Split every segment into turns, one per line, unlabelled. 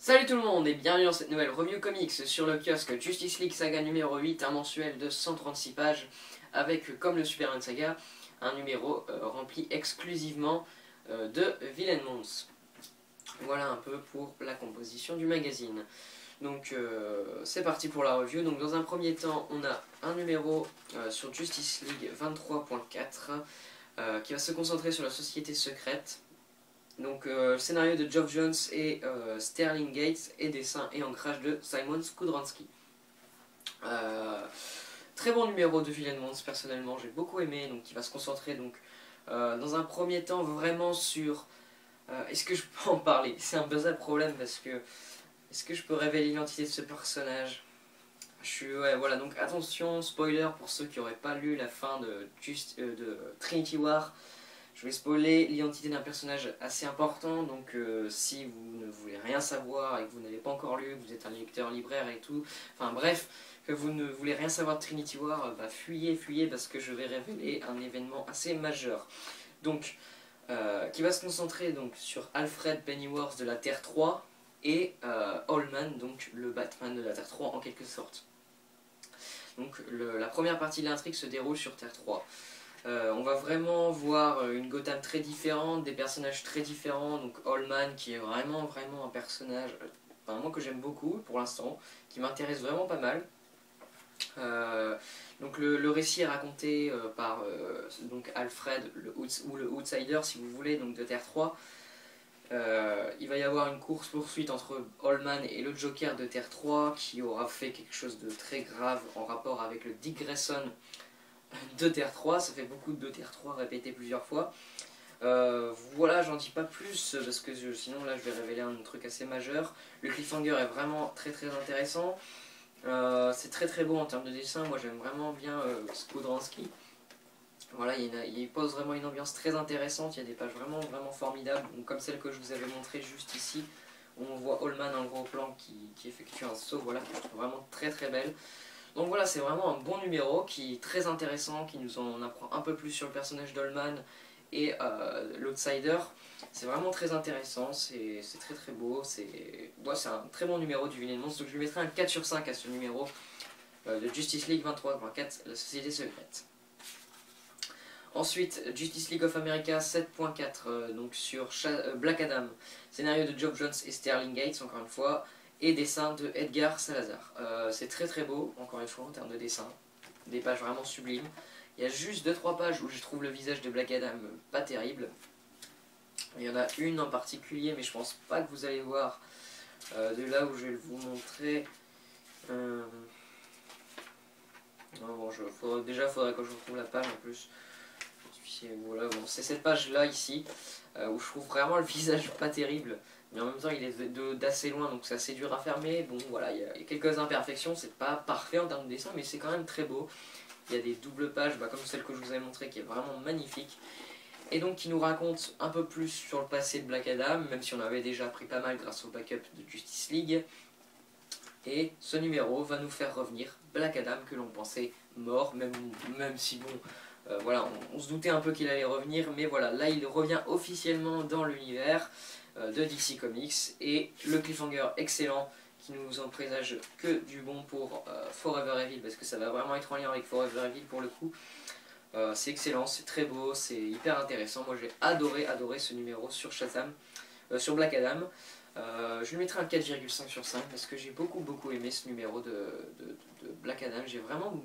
Salut tout le monde et bienvenue dans cette nouvelle review comics sur le kiosque Justice League Saga numéro 8, un mensuel de 136 pages avec, comme le Superman Saga, un numéro rempli exclusivement de Villain Mons. Voilà un peu pour la composition du magazine. Donc c'est parti pour la review. Donc dans un premier temps, on a un numéro sur Justice League 23.4 qui va se concentrer sur la société secrète. Donc scénario de Geoff Johns et Sterling Gates et dessin et ancrage de Simon Skudranski. Très bon numéro de Villain Mons, personnellement j'ai beaucoup aimé, donc il va se concentrer donc dans un premier temps vraiment sur est-ce que je peux en parler. C'est un peu ça le problème parce que est-ce que je peux révéler l'identité de ce personnage. Ouais, voilà, donc attention, spoiler pour ceux qui n'auraient pas lu la fin de Trinity War. Je vais spoiler l'identité d'un personnage assez important, donc si vous ne voulez rien savoir et que vous n'avez pas encore lu, que vous êtes un lecteur libraire et tout, enfin bref, que vous ne voulez rien savoir de Trinity War, bah fuyez parce que je vais révéler un événement assez majeur. Donc, qui va se concentrer donc sur Alfred Pennyworth de la Terre 3 et Allman, donc le Batman de la Terre 3 en quelque sorte. Donc la première partie de l'intrigue se déroule sur Terre 3. On va vraiment voir une Gotham très différente, des personnages très différents. Donc Allman qui est vraiment un personnage, moi que j'aime beaucoup pour l'instant, qui m'intéresse vraiment pas mal. Donc le récit est raconté par donc Alfred ou le Outsider si vous voulez, donc de Terre 3. Il va y avoir une course-poursuite entre Allman et le Joker de Terre 3 qui aura fait quelque chose de très grave en rapport avec le Dick Grayson de Terre 3. Ça fait beaucoup de Terre 3 répété plusieurs fois. Voilà, j'en dis pas plus parce que sinon là je vais révéler un truc assez majeur. Le cliffhanger est vraiment très intéressant. C'est très beau en termes de dessin. Moi j'aime vraiment bien Skudranski. Voilà, il pose vraiment une ambiance très intéressante. Il y a des pages vraiment formidables, donc, comme celle que je vous avais montrée juste ici, où on voit Allman en gros plan qui effectue un saut. Voilà, que je trouve vraiment très belle. Donc voilà, c'est vraiment un bon numéro qui est très intéressant, qui nous en apprend un peu plus sur le personnage d'Allman et l'Outsider. C'est vraiment très intéressant, c'est très beau, c'est un très bon numéro du Villain Mons, donc je lui mettrai un 4 sur 5 à ce numéro de Justice League 23.4, la société secrète. Ensuite, Justice League of America 7.4, donc sur Black Adam, scénario de Geoff Johns et Sterling Gates, encore une fois, et dessin de Edgar Salazar. C'est très beau, encore une fois, en termes de dessin. Des pages vraiment sublimes. Il y a juste 2-3 pages où je trouve le visage de Black Adam pas terrible. Il y en a une en particulier, mais je pense pas que vous allez voir de là où je vais vous montrer. Non, bon, déjà, il faudrait que je retrouve la page en plus. Voilà, bon, c'est cette page là ici où je trouve vraiment le visage pas terrible, mais en même temps il est d'assez loin donc c'est assez dur à fermer. Bon voilà, il y a quelques imperfections, c'est pas parfait en termes de dessin mais c'est quand même très beau. Il y a des doubles pages comme celle que je vous avais montrée qui est vraiment magnifique et donc qui nous raconte un peu plus sur le passé de Black Adam, même si on avait déjà appris pas mal grâce au backup de Justice League. Et ce numéro va nous faire revenir Black Adam que l'on pensait mort, même si bon, voilà, on se doutait un peu qu'il allait revenir, mais voilà, là il revient officiellement dans l'univers de DC Comics, et le cliffhanger excellent, qui nous en présage que du bon pour Forever Evil, parce que ça va vraiment être en lien avec Forever Evil pour le coup. C'est excellent, c'est très beau, c'est hyper intéressant. Moi j'ai adoré ce numéro sur Shazam, sur Black Adam. Je lui mettrai un 4,5 sur 5 parce que j'ai beaucoup aimé ce numéro de Black Adam. J'ai vraiment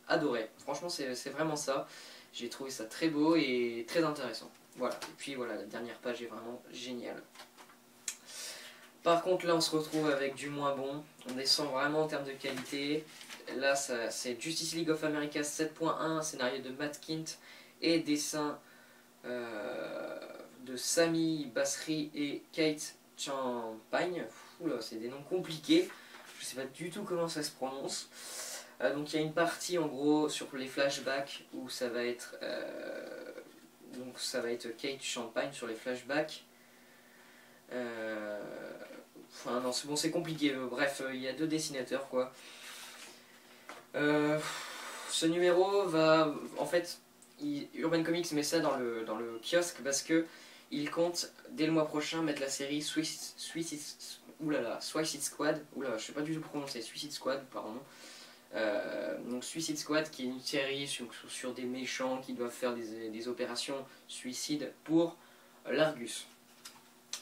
adoré. Franchement, c'est vraiment ça. J'ai trouvé ça très beau et très intéressant. Voilà. Et puis voilà, la dernière page est vraiment géniale. Par contre, là, on se retrouve avec du moins bon. On descend vraiment en termes de qualité. Là, c'est Justice League of America 7.1, scénario de Matt Kindt et dessin de Sami Basri et Kate Champagne. Oula, c'est des noms compliqués. Je sais pas du tout comment ça se prononce. Donc il y a une partie en gros sur les flashbacks où ça va être Kate Champagne sur les flashbacks. Enfin non, c'est bon, c'est compliqué. Bref, il y a deux dessinateurs quoi. Ce numéro va en fait Urban Comics met ça dans le kiosque parce que il compte dès le mois prochain mettre la série Suicide Squad, oulala, je sais pas du tout prononcer, Suicide Squad, pardon. Donc Suicide Squad qui est une série sur des méchants qui doivent faire des opérations suicides pour l'Argus.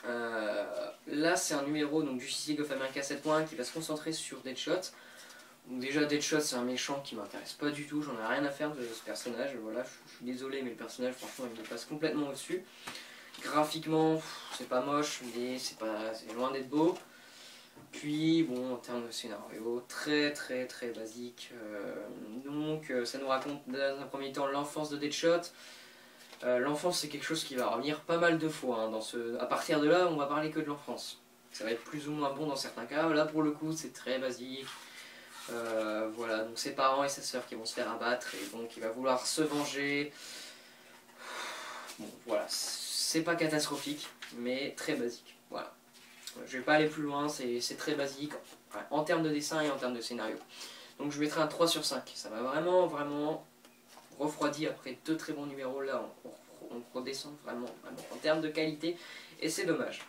Là c'est un numéro donc, du Justice League of America 7.1 qui va se concentrer sur Deadshot. Donc déjà Deadshot c'est un méchant qui m'intéresse pas du tout, j'en ai rien à faire de ce personnage, voilà, je suis désolé mais le personnage franchement il me passe complètement au-dessus. Graphiquement c'est pas moche mais c'est loin d'être beau. Puis bon en termes de scénario très basique, donc ça nous raconte dans un premier temps l'enfance de Deadshot. L'enfance c'est quelque chose qui va revenir pas mal de fois, hein, à partir de là on va parler que de l'enfance. Ça va être plus ou moins bon dans certains cas, là pour le coup c'est très basique. Voilà, donc ses parents et sa sœur qui vont se faire abattre et donc il va vouloir se venger. Bon voilà, c'est pas catastrophique mais très basique, voilà. Je vais pas aller plus loin, c'est très basique en termes de dessin et en termes de scénario. Donc je mettrai un 3 sur 5, ça m'a vraiment refroidi après 2 très bons numéros, là on redescend vraiment en termes de qualité et c'est dommage.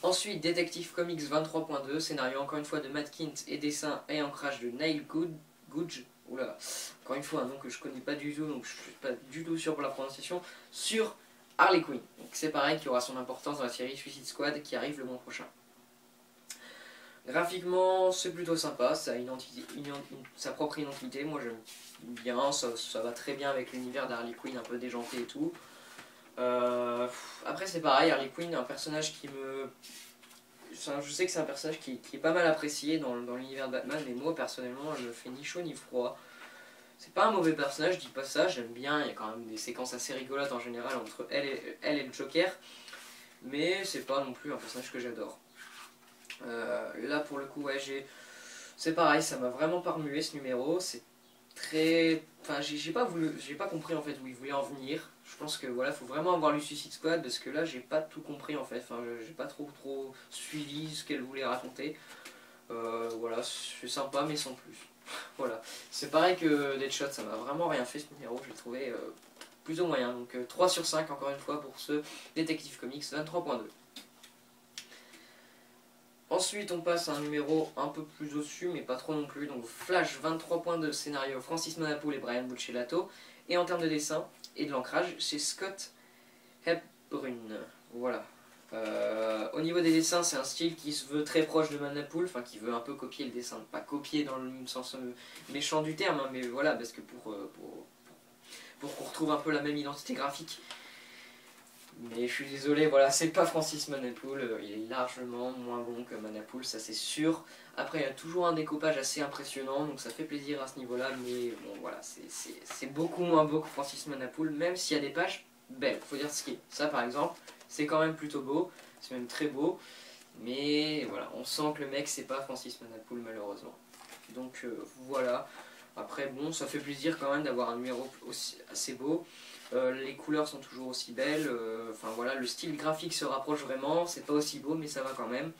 Ensuite, Detective Comics 23.2, scénario encore une fois de Matt Kindt et dessin et ancrage de Neil Googe. Oula, encore une fois un nom que je connais pas du tout, donc je suis pas du tout sûr pour la prononciation, sur Harley Quinn. Donc c'est pareil qui aura son importance dans la série Suicide Squad qui arrive le mois prochain. Graphiquement, c'est plutôt sympa, ça a sa propre identité, moi j'aime bien, ça va très bien avec l'univers d'Harley Quinn un peu déjanté et tout. Après c'est pareil, Harley Quinn est un personnage qui me... Je sais que c'est un personnage qui est pas mal apprécié dans l'univers de Batman, mais moi personnellement je ne fais ni chaud ni froid. C'est pas un mauvais personnage, je dis pas ça, j'aime bien, il y a quand même des séquences assez rigolotes en général entre elle et le Joker, mais c'est pas non plus un personnage que j'adore. Là pour le coup, ouais, c'est pareil, ça m'a vraiment pas remué ce numéro, c'est très... Enfin, j'ai pas compris en fait où il voulait en venir. Je pense que voilà, faut vraiment avoir lu Suicide Squad parce que là j'ai pas tout compris en fait, enfin j'ai pas trop suivi ce qu'elle voulait raconter. Voilà, c'est sympa mais sans plus. Voilà, c'est pareil que Deadshot, ça m'a vraiment rien fait ce numéro, je l'ai trouvé plutôt moyen. Donc 3 sur 5 encore une fois pour ce Detective Comics 23.2. Ensuite on passe à un numéro un peu plus au-dessus mais pas trop non plus, donc Flash 23.2, scénario Francis Manapoul et Brian Buccellato, et en termes de dessin et de l'ancrage c'est Scott Hepburn. Voilà. Au niveau des dessins c'est un style qui se veut très proche de Manapoul, enfin qui veut un peu copier le dessin, pas copier dans le sens méchant du terme, hein, mais voilà, parce que pour qu'on retrouve un peu la même identité graphique. Mais je suis désolé, voilà, c'est pas Francis Manapoul, il est largement moins bon que Manapoul, ça c'est sûr. Après il y a toujours un découpage assez impressionnant, donc ça fait plaisir à ce niveau-là, mais bon voilà, c'est beaucoup moins beau que Francis Manapoul, même s'il y a des pages belles, faut dire ce qui est. Ça par exemple, c'est quand même plutôt beau, c'est même très beau, mais voilà, on sent que le mec c'est pas Francis Manapoul malheureusement. Donc voilà, après bon, ça fait plaisir quand même d'avoir un numéro aussi assez beau. Les couleurs sont toujours aussi belles, enfin voilà, le style graphique se rapproche vraiment, c'est pas aussi beau mais ça va quand même.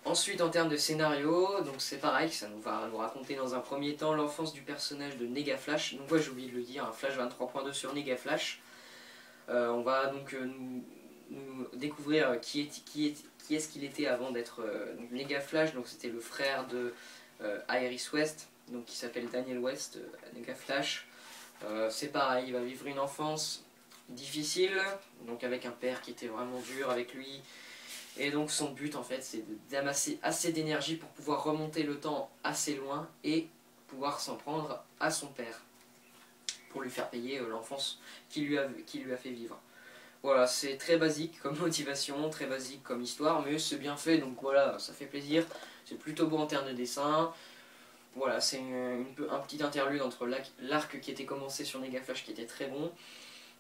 Ensuite en termes de scénario, donc c'est pareil, ça va nous raconter dans un premier temps l'enfance du personnage de Nega Flash, donc ouais j'ai oublié de le dire, un Flash 23.2 sur Nega Flash. On va donc nous découvrir qui est-ce qu'il était avant d'être Nega Flash, donc c'était le frère de Iris West, donc qui s'appelle Daniel West, Nega Flash. C'est pareil, il va vivre une enfance difficile, donc avec un père qui était vraiment dur avec lui, et donc son but en fait c'est d'amasser assez d'énergie pour pouvoir remonter le temps assez loin et pouvoir s'en prendre à son père, pour lui faire payer l'enfance qui lui a fait vivre. Voilà, c'est très basique comme motivation, très basique comme histoire, mais c'est bien fait, donc voilà, ça fait plaisir, c'est plutôt beau en termes de dessin. Voilà, c'est un petit interlude entre l'arc qui était commencé sur Nega Flash qui était très bon.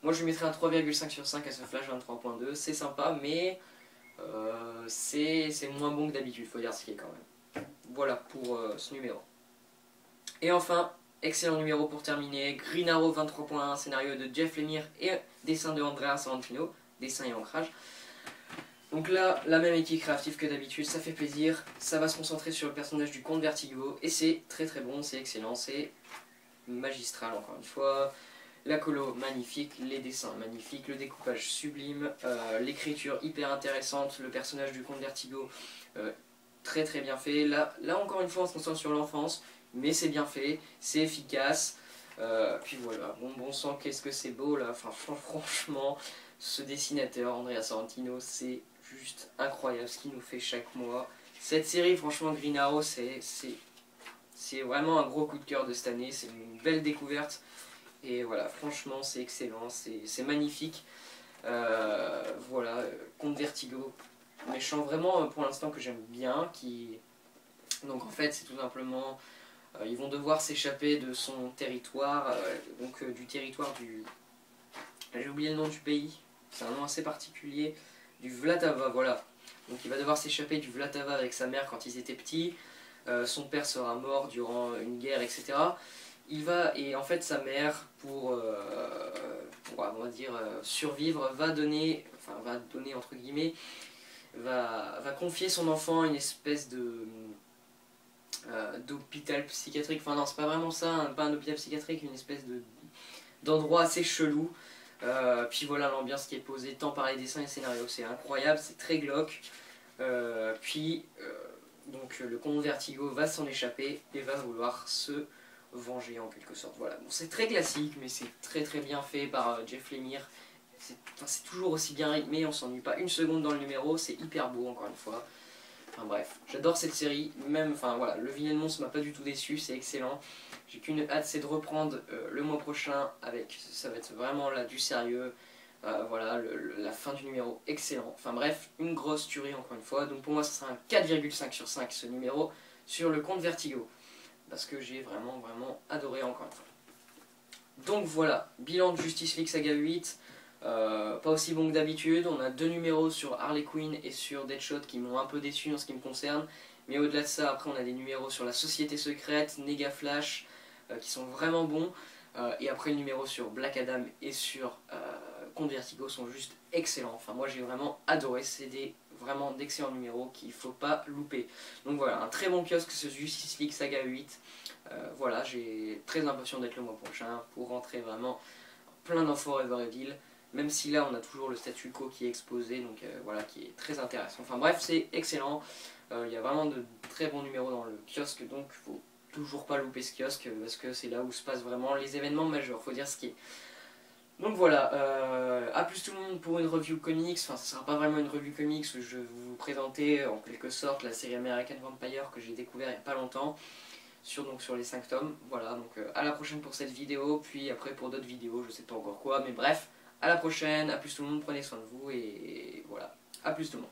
Moi je lui mettrais un 3,5 sur 5 à ce Flash 23.2, c'est sympa mais c'est moins bon que d'habitude, faut dire ce qui est quand même. Voilà pour ce numéro. Et enfin, excellent numéro pour terminer, Green Arrow 23.1, scénario de Jeff Lemire et dessin de Andrea Sorrentino, dessin et ancrage. Donc là, la même équipe créative que d'habitude, ça fait plaisir, ça va se concentrer sur le personnage du comte Vertigo, et c'est très bon, c'est excellent, c'est magistral encore une fois. La colo magnifique, les dessins magnifiques, le découpage sublime, l'écriture hyper intéressante, le personnage du comte Vertigo très très bien fait. Là encore une fois on se concentre sur l'enfance, mais c'est bien fait, c'est efficace. Puis voilà, bon sang, qu'est-ce que c'est beau là, enfin franchement, ce dessinateur, Andrea Sorrentino, c'est juste incroyable ce qu'il nous fait chaque mois. Cette série, franchement, Green Arrow, c'est vraiment un gros coup de cœur de cette année, c'est une belle découverte. Et voilà, franchement, c'est excellent, c'est magnifique. Voilà, Comte Vertigo, méchant vraiment pour l'instant que j'aime bien. Donc en fait, c'est tout simplement, ils vont devoir s'échapper de son territoire, donc du territoire du... J'ai oublié le nom du pays, c'est un nom assez particulier, du Vlatava, voilà. Donc il va devoir s'échapper du Vlatava avec sa mère quand ils étaient petits. Son père sera mort durant une guerre, etc. Et en fait sa mère, pour on va dire, survivre, va donner entre guillemets, va confier son enfant à une espèce d'hôpital psychiatrique, enfin non c'est pas vraiment ça, hein, pas un hôpital psychiatrique, une espèce d'endroit assez chelou. Puis voilà l'ambiance qui est posée tant par les dessins et les scénarios, c'est incroyable, c'est très glauque. Donc le comte Vertigo va s'en échapper et va vouloir se venger en quelque sorte. Voilà, bon, c'est très classique mais c'est très très bien fait par Jeff Lemire. C'est toujours aussi bien rythmé, on s'ennuie pas une seconde dans le numéro, c'est hyper beau encore une fois. Enfin bref, j'adore cette série, même, enfin voilà, le vilain monstre m'a pas du tout déçu, c'est excellent. J'ai qu'une hâte, c'est de reprendre le mois prochain avec, ça va être vraiment là du sérieux. Voilà, la fin du numéro, excellent. Enfin bref, une grosse tuerie encore une fois. Donc pour moi, ce sera un 4,5 sur 5 ce numéro sur le comte Vertigo. Parce que j'ai vraiment adoré encore une fois. Donc voilà, bilan de Justice League Saga 8. Pas aussi bon que d'habitude. On a 2 numéros sur Harley Quinn et sur Deadshot qui m'ont un peu déçu en ce qui me concerne. Mais au-delà de ça, après on a des numéros sur la Société Secrète, Nega Flash, qui sont vraiment bons. Et après le numéro sur Black Adam et sur Comte Vertigo sont juste excellents. Enfin moi j'ai vraiment adoré, c'est vraiment d'excellents numéros qu'il ne faut pas louper. Donc voilà, un très bon kiosque ce Justice League Saga 8. Voilà, j'ai très impatient d'être le mois prochain pour rentrer vraiment plein dans Forever Evil. Même si là on a toujours le statu quo qui est exposé, donc voilà, qui est très intéressant. Enfin bref, c'est excellent. Il y a vraiment de très bons numéros dans le kiosque, donc faut toujours pas louper ce kiosque parce que c'est là où se passent vraiment les événements majeurs, faut dire ce qui est. Donc voilà, à plus tout le monde pour une review comics. Enfin, ce sera pas vraiment une review comics, je vais vous présenter en quelque sorte la série American Vampire que j'ai découvert il y a pas longtemps. Sur les 5 tomes. Voilà, donc à la prochaine pour cette vidéo, puis après pour d'autres vidéos, je sais pas encore quoi, mais bref, à la prochaine, à plus tout le monde, prenez soin de vous, et voilà, à plus tout le monde.